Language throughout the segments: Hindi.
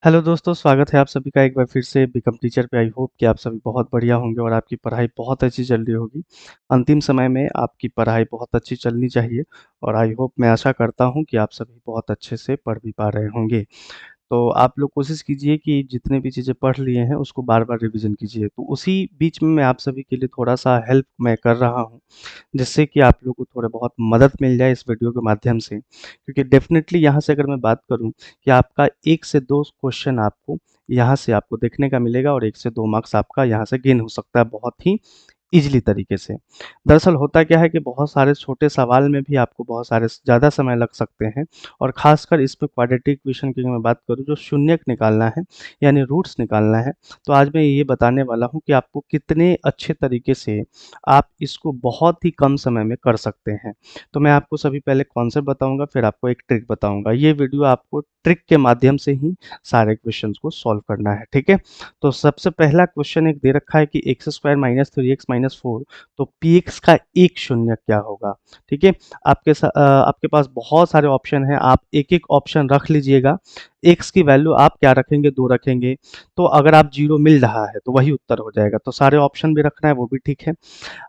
हेलो दोस्तों, स्वागत है आप सभी का एक बार फिर से बिकम टीचर पे। आई होप कि आप सभी बहुत बढ़िया होंगे और आपकी पढ़ाई बहुत अच्छी चल रही होगी। अंतिम समय में आपकी पढ़ाई बहुत अच्छी चलनी चाहिए और आई होप मैं आशा करता हूँ कि आप सभी बहुत अच्छे से पढ़ भी पा रहे होंगे। तो आप लोग कोशिश कीजिए कि जितने भी चीज़ें पढ़ लिए हैं उसको बार-बार रिवीजन कीजिए। तो उसी बीच में मैं आप सभी के लिए थोड़ा-सा हेल्प मैं कर रहा हूँ, जिससे कि आप लोगों को थोड़ा बहुत मदद मिल जाए इस वीडियो के माध्यम से। क्योंकि डेफ़िनेटली यहाँ से अगर मैं बात करूँ कि आपका 1 से 2 क्वेश्चन आपको यहाँ से आपको देखने का मिलेगा और 1 से 2 मार्क्स आपका यहाँ से गेन हो सकता है बहुत ही ईज़िली तरीके से। दरअसल होता क्या है कि बहुत सारे छोटे सवाल में भी आपको बहुत सारे ज़्यादा समय लग सकते हैं और ख़ासकर इसमें क्वाड्रेटिक इक्वेशन की अगर मैं बात करूँ जो शून्यक निकालना है, यानी रूट्स निकालना है, तो आज मैं ये बताने वाला हूँ कि आपको कितने अच्छे तरीके से आप इसको बहुत ही कम समय में कर सकते हैं। तो मैं आपको सभी पहले कॉन्सेप्ट बताऊँगा, फिर आपको एक ट्रिक बताऊँगा। ये वीडियो आपको ट्रिक के माध्यम से ही सारे क्वेश्चंस को सॉल्व करना है, ठीक है? तो सबसे पहला क्वेश्चन एक दे रखा है कि x square minus 3x minus 4, तो पी एक्स का एक शून्य क्या होगा? ठीक है, आपके पास बहुत सारे ऑप्शन हैं, आप एक एक ऑप्शन रख लीजिएगा। एक्स की वैल्यू आप क्या रखेंगे, 2 रखेंगे, तो अगर आप 0 मिल रहा है तो वही उत्तर हो जाएगा। तो सारे ऑप्शन भी रखना है, वो भी ठीक है।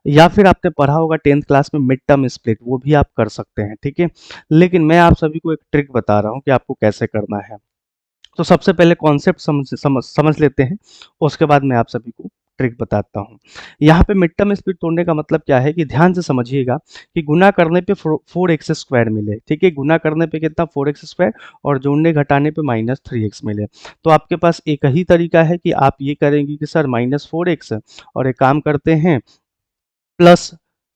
या फिर आपने पढ़ा होगा 10th क्लास में मिड टर्म स्प्लिट, वो भी आप कर सकते हैं, ठीक है। लेकिन मैं आप सभी को एक ट्रिक बता रहा हूँ कि आपको कैसे करना है। तो सबसे पहले कॉन्सेप्ट समझ लेते हैं, उसके बाद मैं आप सभी को ट्रिक बताता हूँ। यहाँ पे मिड टर्म स्प्लिट तोड़ने का मतलब क्या है कि ध्यान से समझिएगा कि गुना करने पे 4x स्क्वायर मिले, ठीक है? गुना करने पे कितना 4x स्क्वायर और जोड़ने घटाने पे माइनस 3x मिले। तो आपके पास एक ही तरीका है कि आप ये करेंगे कि सर माइनस 4x और एक काम करते हैं प्लस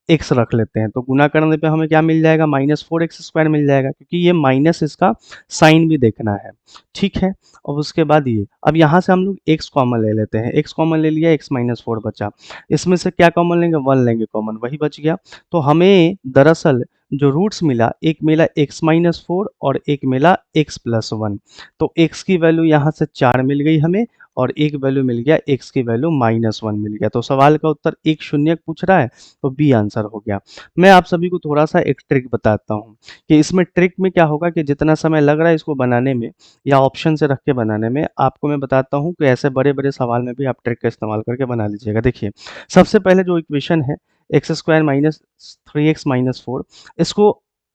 एक्स रख लेते हैं, तो गुना करने पे हमें क्या मिल जाएगा, माइनस 4x स्क्वायर मिल जाएगा, क्योंकि ये माइनस इसका साइन भी देखना है, ठीक है। और उसके बाद ये अब यहाँ से हम लोग x कॉमन ले लेते हैं, x कॉमन ले लिया, x माइनस 4 बचा। इसमें से क्या कॉमन लेंगे, 1 लेंगे कॉमन, वही बच गया। तो हमें दरअसल जो रूट्स मिला, एक मिला x माइनस 4 और एक मिला x प्लस 1। तो x की वैल्यू यहाँ से 4 मिल गई हमें और एक वैल्यू मिल गया, x की वैल्यू माइनस 1 मिल गया। तो सवाल का उत्तर एक शून्य पूछ रहा है, तो बी आंसर हो गया। मैं आप सभी को थोड़ा-सा एक ट्रिक बताता हूँ कि इसमें ट्रिक में क्या होगा कि जितना समय लग रहा है इसको बनाने में या ऑप्शन से रख के बनाने में, आपको मैं बताता हूँ कि ऐसे बड़े-बड़े सवाल में भी आप ट्रिक का इस्तेमाल करके बना लीजिएगा। देखिए, सबसे पहले जो इक्वेशन है x square minus 3x minus 4, इसको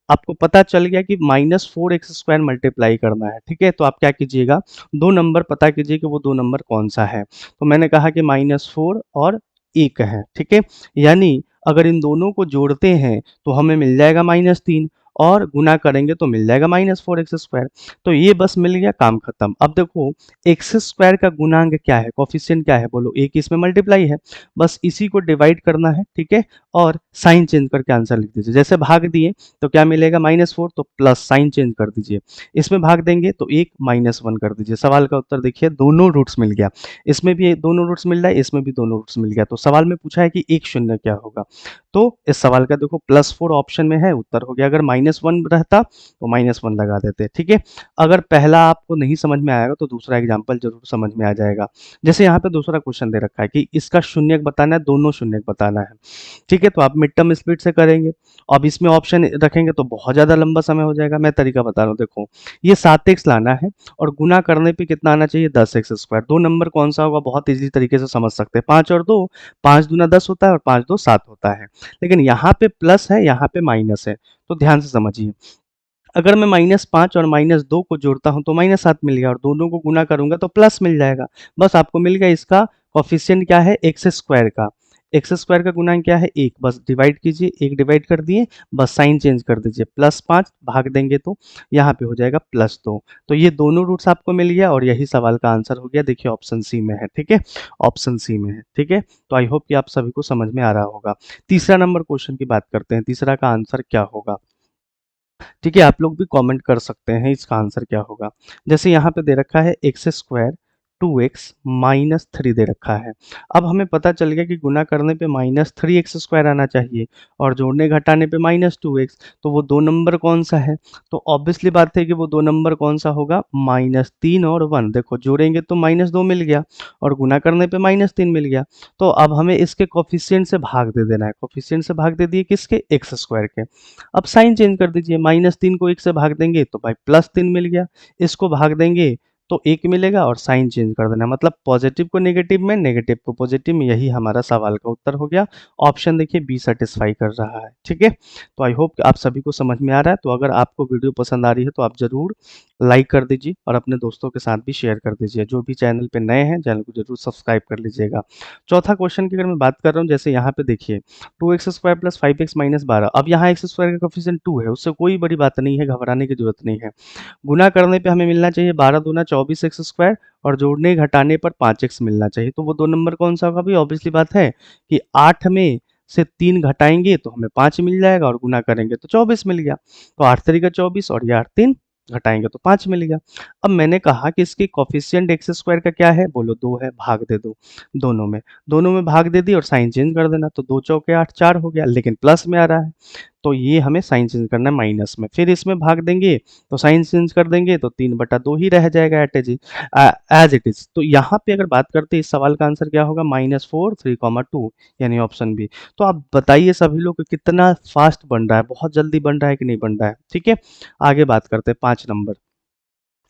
आपको पता चल गया कि माइनस 4x स्क्वायर मल्टीप्लाई करना है, ठीक है? तो आप क्या कीजिएगा, 2 नंबर पता कीजिए कि वो 2 नंबर कौन-सा है। तो मैंने कहा कि माइनस 4 और 1 है, ठीक है? यानी अगर इन दोनों को जोड़ते हैं तो हमें मिल जाएगा माइनस 3 और गुना करेंगे तो मिल जाएगा माइनस 4x स्क्वायर। तो ये बस मिल गया, काम खत्म। अब देखो x स्क्वायर का गुणांक क्या है, कोएफिशिएंट क्या है बोलो, एक इसमें मल्टीप्लाई है, बस इसी को डिवाइड करना है, ठीक है? और साइन चेंज करके आंसर लिख दीजिए। जैसे भाग दिए तो क्या मिलेगा, माइनस 4, तो प्लस साइन चेंज कर दीजिए। इसमें भाग देंगे तो 1 माइनस 1 कर दीजिए। सवाल का उत्तर देखिए, दोनों रूट्स मिल गया। इसमें भी दोनों रूट्स मिल रहा है, इसमें भी दोनों रूट्स मिल गया। तो सवाल में पूछा है कि एक शून्य क्या होगा, तो इस सवाल का देखो +4 ऑप्शन में है, उत्तर हो गया। अगर -1 रहता तो -1 लगा देते, ठीक है। अगर पहला आपको नहीं समझ में आएगा तो दूसरा एग्जाम्पल जरूर समझ में आ जाएगा। जैसे यहाँ पे दूसरा क्वेश्चन दे रखा है कि इसका शून्यक बताना है, दोनों शून्यक बताना है, ठीक है। तो आप मिड टर्म स्प्लिट से करेंगे। अब इसमें ऑप्शन रखेंगे तो बहुत ज़्यादा लंबा समय हो जाएगा। मैं तरीका बता रहा हूँ, देखो ये 7x लाना है और गुना करने पे कितना आना चाहिए, 10x स्क्वायर। 2 नंबर कौन सा होगा, बहुत ईजी तरीके से समझ सकते हैं। 5 और 2, 5 दूना 10 होता है और 5 2 7 होता है। लेकिन यहाँ पे प्लस है, यहाँ पे माइनस है, तो ध्यान से समझिए। अगर मैं -5 और -2 को जोड़ता हूँ तो -7 मिल गया और दोनों को गुना करूँगा तो प्लस मिल जाएगा। बस आपको मिल गया, इसका कोएफिशिएंट क्या है, एक्स स्क्वायर का। एक्स स्क्वायर का गुणांक क्या है, 1, बस डिवाइड कीजिए, 1 डिवाइड कर दिए, बस साइन चेंज कर दीजिए, +5 भाग देंगे तो यहाँ पे हो जाएगा +2। तो ये दोनों रूट्स आपको मिल गया और यही सवाल का आंसर हो गया। देखिए ऑप्शन सी में है, ठीक है? ऑप्शन सी में है, ठीक है? तो आई होप कि आप सभी को समझ में आ रहा होगा। तीसरा नंबर क्वेश्चन की बात करते हैं, तीसरा का आंसर क्या होगा? ठीक है, आप लोग भी कमेंट कर सकते हैं इसका आंसर क्या होगा। जैसे यहाँ पे दे रखा है एक्स स्क्वायर 2x माइनस 3 दे रखा है। अब हमें पता चल गया कि गुना करने पे माइनस 3x स्क्वायर आना चाहिए और जोड़ने घटाने पे माइनस 2x, तो वो 2 नंबर कौन सा है? तो ऑब्वियसली बात है कि वो 2 नंबर कौन सा होगा, माइनस 3 और 1। देखो जोड़ेंगे तो माइनस 2 मिल गया और गुना करने पे माइनस 3 मिल गया। तो अब हमें इसके कोफिशिएंट से भाग दे देना है। कोफिशिएंट से भाग दे दिए किसके, एक्स स्क्वायर के। अब साइन चेंज कर दीजिए, -3 को 1 से भाग देंगे तो भाई +3 मिल गया, इसको भाग देंगे तो 1 मिलेगा और साइन चेंज कर देना, मतलब पॉजिटिव को नेगेटिव में, नेगेटिव को पॉजिटिव में। यही हमारा सवाल का उत्तर हो गया। ऑप्शन देखिए बी सेटिस्फाई कर रहा है। ठीक है, तो आई होप आप सभी को समझ में आ रहा है। तो अगर आपको वीडियो पसंद आ रही है तो आप ज़रूर लाइक कर दीजिए और अपने दोस्तों के साथ भी शेयर कर दीजिए। जो भी चैनल पे नए हैं, चैनल को ज़रूर सब्सक्राइब कर लीजिएगा। चौथा क्वेश्चन की अगर मैं बात कर रहा हूँ, जैसे यहाँ पे देखिए 2x² प्लस 5x माइनस 12। अब यहाँ एक्स स्क्वायर का कोफिशिएंट 2 है, उससे कोई बड़ी बात नहीं है, घबराने की जरूरत नहीं है। गुना करने पे हमें मिलना चाहिए 12 दूना 24 एक्स स्क्वायर, और जोड़ने घटाने पर 5x मिलना चाहिए। तो वो 2 नंबर कौन सा होगा? भाई ऑब्वियसली बात है कि 8 में से 3 घटाएंगे तो हमें 5 मिल जाएगा, और गुना करेंगे तो 24 मिल गया। तो 8 3 का 24, और ये 8 3 घटाएंगे तो 5 मिल गया। अब मैंने कहा कि इसकी कोफिशिएंट एक्स स्क्वायर का क्या है? बोलो 2 है, भाग दे दो दोनों में भाग दे दी और साइन चेंज कर देना। तो 2 चौके 8, 4 हो गया, लेकिन प्लस में आ रहा है तो ये हमें साइन चेंज करना है माइनस में। फिर इसमें भाग देंगे तो साइन चेंज कर देंगे तो 3/2 ही रह जाएगा एज इट इज। तो यहाँ पे अगर बात करते हैं इस सवाल का आंसर क्या होगा? -4 3,2, यानी ऑप्शन बी। तो आप बताइए सभी लोग कि कितना फास्ट बन रहा है, बहुत जल्दी बन रहा है कि नहीं बन रहा है? ठीक है, आगे बात करते हैं 5 number.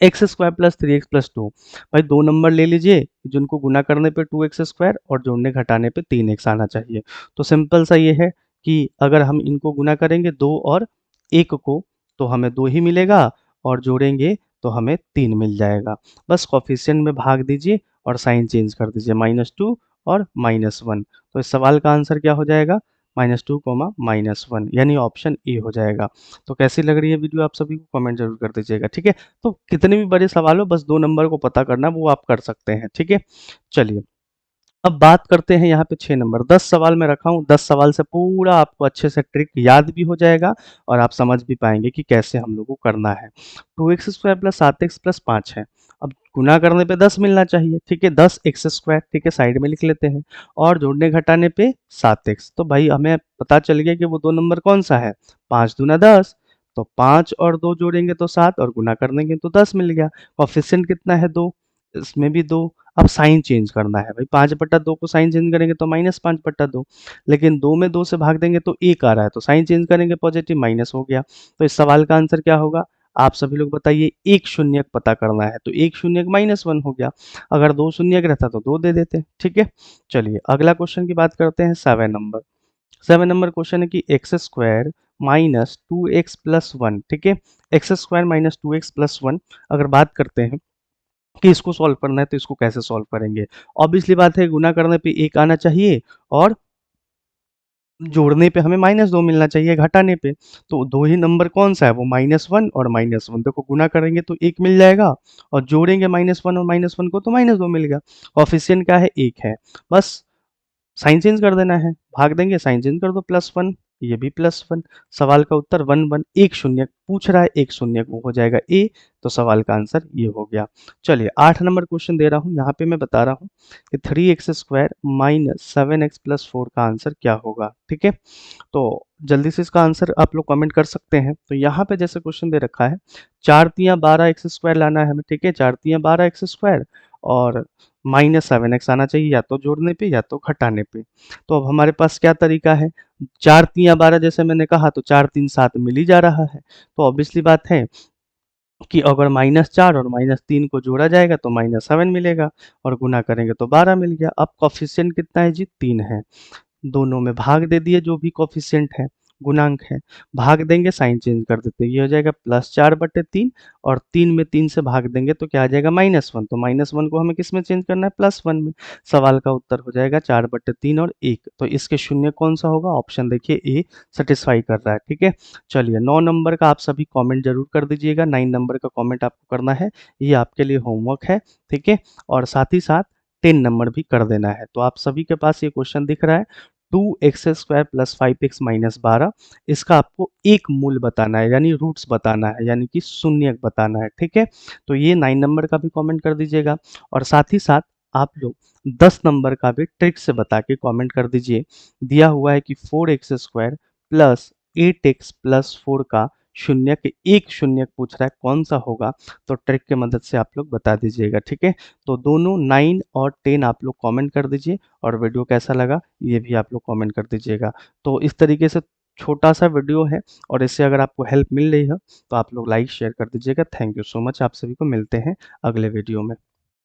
x² plus 3x plus 2। भाई 2 नंबर ले लीजिए जिनको गुना करने पे 2x² और जोड़ने घटाने पे 3x आना चाहिए। तो सिंपल सा ये है कि अगर हम इनको गुना करेंगे 2 और 1 को, तो हमें 2 ही मिलेगा, और जोड़ेंगे तो हमें 3 मिल जाएगा। बस कोफिशिएंट में भाग दीजिए और साइन चेंज कर दीजिए, -2 और -1। तो इस सवाल का आंसर क्या हो जाएगा? -2, -1, यानी ऑप्शन ए हो जाएगा। तो कैसी लग रही है वीडियो आप सभी को? कमेंट जरूर कर दीजिएगा। ठीक है, तो कितने भी बड़े सवाल हो, बस 2 नंबर को पता करना, वो आप कर सकते हैं। ठीक है, चलिए अब बात करते हैं यहाँ पे 6 नंबर। 10 सवाल मैं रखा हूँ, 10 सवाल से पूरा आपको अच्छे से ट्रिक याद भी हो जाएगा और आप समझ भी पाएंगे कि कैसे हम लोग को करना है। 2x² प्लस 7x प्लस 5 है। अब गुना करने पे 10 मिलना चाहिए। ठीक है, 10x², ठीक है, साइड में लिख लेते हैं, और जोड़ने घटाने पे 7x। तो भाई हमें पता चल गया कि वो 2 नंबर कौन सा है? 5 दूना 10, तो 5 और 2 जोड़ेंगे तो 7, और गुना करेंगे तो 10 मिल गया। कोफिशिएंट कितना है? 2, इसमें भी 2। अब साइन चेंज करना है भाई, 5/2 को साइन चेंज करेंगे तो -5/2, लेकिन 2 में 2 से भाग देंगे तो 1 आ रहा है, तो साइन चेंज करेंगे पॉजिटिव, माइनस हो गया। तो इस सवाल का आंसर क्या होगा? आप सभी लोग बताइए। एक शून्यक पता करना है, तो एक शून्यक -1 हो गया। अगर 2 शून्यक रहता तो 2 दे देते। ठीक है, चलिए अगला क्वेश्चन की बात करते हैं। 7 नंबर। 7 नंबर क्वेश्चन है कि x² माइनस 2x प्लस 1। ठीक है, x² माइनस 2x प्लस 1। अगर बात करते हैं कि इसको सॉल्व करना है तो इसको कैसे सॉल्व करेंगे? ऑब्वियसली बात है, गुना करने पे 1 आना चाहिए, और जोड़ने पे हमें -2 मिलना चाहिए घटाने पे। तो 2 ही नंबर कौन सा है? वो -1 और -1। देखो गुना करेंगे तो 1 मिल जाएगा, और जोड़ेंगे -1 और -1 को तो -2 मिल गया। कोफिशिएंट क्या है? 1 है। बस साइन चेंज कर देना है, भाग देंगे, साइन चेंज कर दो, +1, ये भी +1। सवाल का उत्तर 1 1, एक शून्य पूछ रहा है, एक शून्य वो हो जाएगा ए। तो सवाल का आंसर ये हो गया। चलिए 8 नंबर क्वेश्चन दे रहा हूँ, यहाँ पे मैं बता रहा हूँ कि 3x² माइनस 7x प्लस 4 का आंसर क्या होगा। ठीक है, तो जल्दी से इसका आंसर आप लोग कमेंट कर सकते हैं। तो यहाँ पे जैसे क्वेश्चन दे रखा है, 4 तियाँ 12x² लाना है हमें। ठीक है, 4 तियाँ 12x², और -7x आना चाहिए, या तो जोड़ने पे या तो घटाने पे। तो अब हमारे पास क्या तरीका है? 4 तियाँ 12 जैसे मैंने कहा, तो 4 3 7 मिल ही जा रहा है। तो ऑब्वियसली बात है कि अगर -4 और -3 को जोड़ा जाएगा तो -7 मिलेगा, और गुना करेंगे तो 12 मिल गया। अब कोफिशिएंट कितना है जी? 3 है। दोनों में भाग दे दिए, जो भी कोफिशिएंट है, गुणांक है, भाग देंगे, साइन चेंज कर देते हैं, ये हो जाएगा +4/3, और 3 में 3 से भाग देंगे तो क्या आ जाएगा? -1। तो -1 को हमें किस में चेंज करना है? +1 में। सवाल का उत्तर हो जाएगा 4/3 और 1। तो इसके शून्य कौन सा होगा? ऑप्शन देखिए ए सेटिस्फाई कर रहा है। ठीक है, चलिए 9 नंबर का आप सभी कमेंट जरूर कर दीजिएगा। 9 नंबर का कमेंट आपको करना है, ये आपके लिए होमवर्क है। ठीक है, और साथ ही साथ 10 नंबर भी कर देना है। तो आप सभी के पास ये क्वेश्चन दिख रहा है, 2x² प्लस 5x माइनस 12। इसका आपको एक मूल बताना है, यानी रूट्स बताना है, यानी कि शून्यक बताना है। ठीक है, तो ये 9 नंबर का भी कमेंट कर दीजिएगा, और साथ ही साथ आप लोग 10 नंबर का भी ट्रिक से बता के कमेंट कर दीजिए। दिया हुआ है कि 4x² प्लस 8x प्लस 4 का शून्यक, एक शून्यक पूछ रहा है, कौन सा होगा? तो ट्रिक की मदद से आप लोग बता दीजिएगा। ठीक है, तो दोनों 9 और 10 आप लोग कमेंट कर दीजिए, और वीडियो कैसा लगा ये भी आप लोग कमेंट कर दीजिएगा। तो इस तरीके से छोटा-सा वीडियो है और इससे अगर आपको हेल्प मिल रही है, तो आप लोग लाइक शेयर कर दीजिएगा। Thank you so much. आप सभी को मिलते हैं अगले वीडियो में।